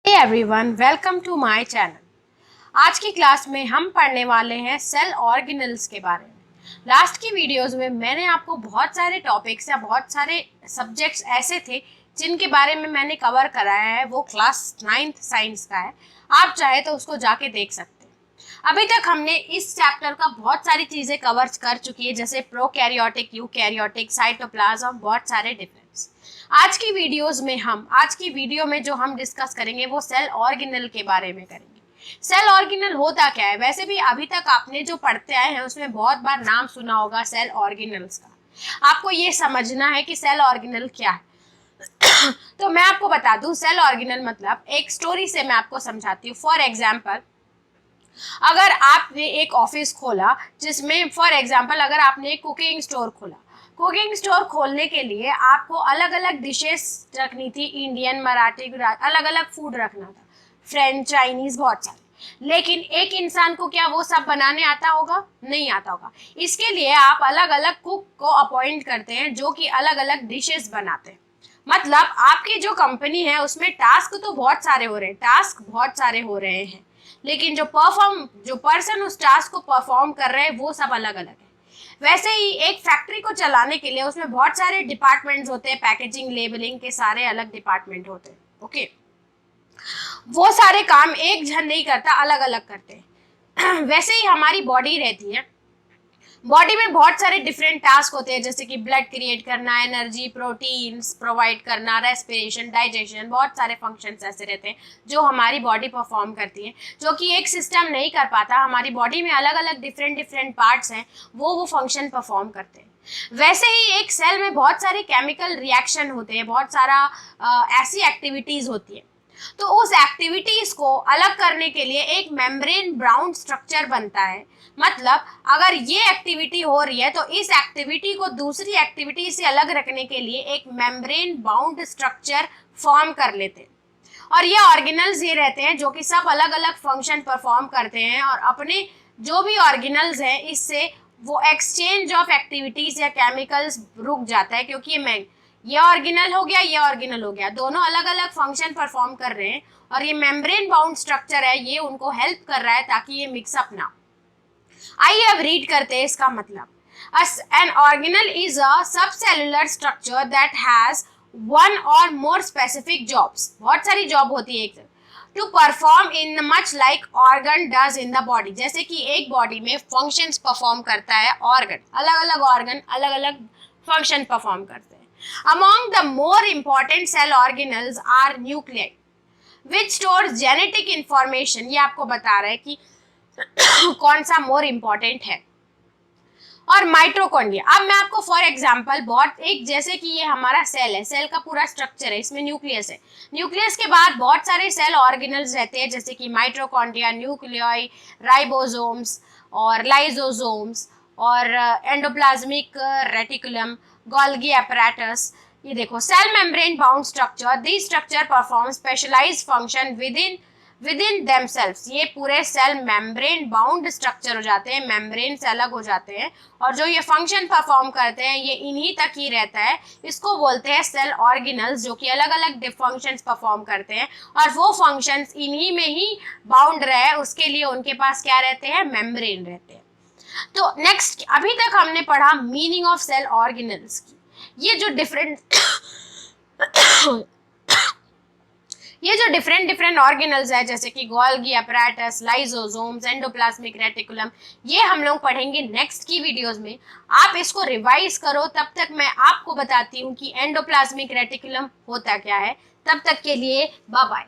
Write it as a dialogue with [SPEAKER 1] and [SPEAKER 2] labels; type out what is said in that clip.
[SPEAKER 1] Everyone, welcome to my channel. आज की class में हम पढ़ने वाले हैं सेल ऑर्गेनल्स के बारे में। लास्ट की वीडियोस में मैंने आपको बहुत सारे टॉपिक्स या बहुत सारे सब्जेक्ट्स ऐसे थे जिनके बारे में मैंने कवर कराया है, वो क्लास 9th साइंस का है। आप चाहे तो उसको जाके देख सकते हैं। अभी तक हमने इस चैप्टर का बहुत सारी चीज़ें कवर कर चुकी है, जैसे प्रोकैरियोटिक, यूकैरियोटिक, साइटोप्लाज्म, बहुत सारे डिफरेंस। आज की वीडियो में जो हम डिस्कस करेंगे वो सेल ऑर्गेनल के बारे में करेंगे। सेल ऑर्गेनल होता क्या है? वैसे भी अभी तक आपने जो पढ़ते आए हैं उसमें बहुत बार नाम सुना होगा सेल ऑर्गेनल्स का। आपको ये समझना है कि सेल ऑर्गेनल क्या है। तो मैं आपको बता दूं, सेल ऑर्गेनल मतलब, एक स्टोरी से मैं आपको समझाती हूँ। फॉर एग्जाम्पल, अगर आपने एक ऑफिस खोला जिसमें, फॉर एग्जाम्पल, अगर आपने एक कुकिंग स्टोर खोला, कुकिंग स्टोर खोलने के लिए आपको अलग अलग डिशेस रखनी थी, इंडियन, मराठी, अलग अलग फूड रखना था, फ्रेंच, चाइनीज, बहुत सारे। लेकिन एक इंसान को क्या वो सब बनाने आता होगा? नहीं आता होगा। इसके लिए आप अलग अलग कुक को अपॉइंट करते हैं जो कि अलग अलग डिशेस बनाते हैं। मतलब आपकी जो कंपनी है उसमें टास्क तो बहुत सारे हो रहे हैं, लेकिन जो पर्सन उस टास्क को परफॉर्म कर रहे हैं वो सब अलग अलग है। वैसे ही एक फैक्ट्री को चलाने के लिए उसमें बहुत सारे डिपार्टमेंट्स होते हैं, पैकेजिंग, लेबलिंग के सारे अलग डिपार्टमेंट होते हैं। ओके, वो सारे काम एक जन नहीं करता, अलग अलग करते हैं। वैसे ही हमारी बॉडी रहती है, बॉडी में बहुत सारे डिफरेंट टास्क होते हैं, जैसे कि ब्लड क्रिएट करना, एनर्जी, प्रोटीन्स प्रोवाइड करना, रेस्पिरेशन, डाइजेशन, बहुत सारे फंक्शंस ऐसे रहते हैं जो हमारी बॉडी परफॉर्म करती है, जो कि एक सिस्टम नहीं कर पाता। हमारी बॉडी में अलग अलग डिफरेंट पार्ट्स हैं, वो फंक्शन परफॉर्म करते हैं। वैसे ही एक सेल में बहुत सारे केमिकल रिएक्शन होते हैं, बहुत सारा ऐसी एक्टिविटीज होती है। तो उस एक्टिविटीज को अलग करने के लिए एक मेम्ब्रेन बाउंड स्ट्रक्चर बनता है। मतलब अगर ये एक्टिविटी हो रही है तो इस एक्टिविटी को दूसरी एक्टिविटी से अलग रखने के लिए एक मेम्ब्रेन बाउंड स्ट्रक्चर फॉर्म कर लेते हैं। और ये ऑर्गेनल्स ये रहते हैं जो कि सब अलग अलग फंक्शन परफॉर्म करते हैं, और अपने जो भी ऑर्गेनल्स हैं इससे वो एक्सचेंज ऑफ एक्टिविटीज या केमिकल्स रुक जाता है, क्योंकि ये ऑर्गेनल हो गया, ये ऑर्गेनल हो गया, दोनों अलग अलग फंक्शन परफॉर्म कर रहे हैं, और ये मेम्ब्रेन बाउंड स्ट्रक्चर है, ये उनको हेल्प कर रहा है ताकि ये मिक्सअप ना। आइए अब रीड करते हैं इसका मतलब। An organelle is a subcellular structure that has one or more specific jobs. बहुत सारी जॉब होती है एक to perform in much like organ does in the body. जैसे कि एक बॉडी में फंक्शंस परफॉर्म करता है ऑर्गन, अलग अलग ऑर्गन अलग अलग फंक्शन परफॉर्म करते हैं। Among the more important cell organelles are nuclei, which stores genetic information. ये आपको बता रहा है कि कौन सा मोर इम्पॉर्टेंट है। और माइटोकॉन्ड्रिया, अब मैं आपको फॉर एग्जांपल बहुत, एक जैसे कि ये हमारा सेल है, सेल का पूरा स्ट्रक्चर है, इसमें न्यूक्लियस है, न्यूक्लियस के बाद बहुत सारे सेल ऑर्गेनल्स रहते हैं, जैसे कि माइटोकॉन्ड्रिया, न्यूक्लियाई, राइबोसोम्स और लाइसोसोम्स और एंडोप्लाज्मिक रेटिकुलम, गोल्गी apparatus। ये देखो, cell membrane bound structure, this structure perform specialised function within themselves. ये पूरे सेल मेम्ब्रेन बाउंड स्ट्रक्चर हो जाते हैं, मेम्ब्रेन से अलग हो जाते हैं, और जो ये फंक्शन परफॉर्म करते हैं ये इन्हीं तक ही रहता है। इसको बोलते हैं सेल ऑर्गेनल्स, जो कि अलग अलग फंक्शंस परफॉर्म करते हैं, और वो फंक्शंस इन्हीं में ही बाउंड रहे, उसके लिए उनके पास क्या रहते हैं? मेम्ब्रेन रहते हैं। तो नेक्स्ट, अभी तक हमने पढ़ा मीनिंग ऑफ सेल ऑर्गेनल्स की। ये जो डिफरेंट ऑर्गेनल्स है, जैसे कि Golgi apparatus, lysosomes, endoplasmic reticulum, ये हम लोग पढ़ेंगे नेक्स्ट की वीडियोस में। आप इसको रिवाइज करो, तब तक मैं आपको बताती हूँ कि एंडोप्लाज्मिक रेटिकुलम होता क्या है। तब तक के लिए बाय बाय।